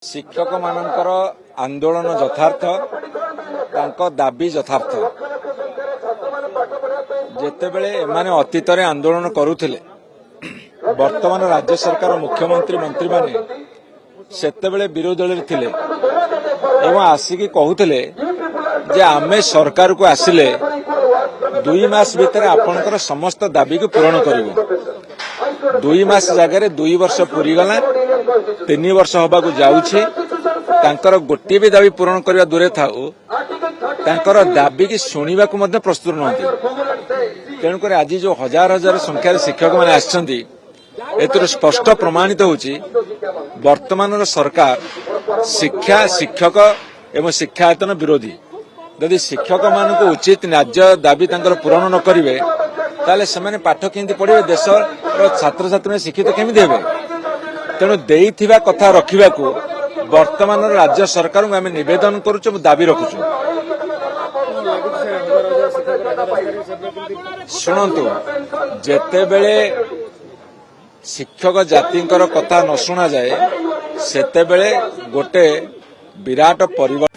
शिक्षक मानकर आंदोलन यथार्थ दाबी यथार्थ जेतेबेले एमाने अतीत आंदोलन करुथिले वर्तमान राज्य सरकार मुख्यमंत्री मंत्री माने सेतेबेले विरोधी दल थिले एवं आसिकी कहूथिले जे आमे सरकार को आसिले 2 मास भितर आपणकर समस्त दाबी को पूरण करिवो 2 मास जगह 2 वर्ष पूरी गला 3 वर्ष हबा को जाउछि तांकर गोटे भी दाबी पूरण करने दूरे थाऊ तांकर दाबी की शुणा को प्रस्तुत नहंती तेणुक आज जो हजार हजार संख्यार शिक्षक मैंने आसछंती एतुर स्पष्ट प्रमाणित होछि वर्तमान सरकार शिक्षा शिक्षक एवं शिक्षायतन विरोधी यदि शिक्षक मान को उचित न्याय दाबी तांकर पूरण न करिवे ताले सेमाने पाठ केंति पढ़िबे देश छात्र छात्री शिक्षित केमिति हेबे तेणु देइथिबा कथा रखिबाकू वर्तमान राज्य सरकार को आम नवेदन करुचु दाबी रखुचु शुणु जेतेबेले शिक्षक जाति कथा न शुणा जाए सेतेबेले गोटे विराट परिवर्तन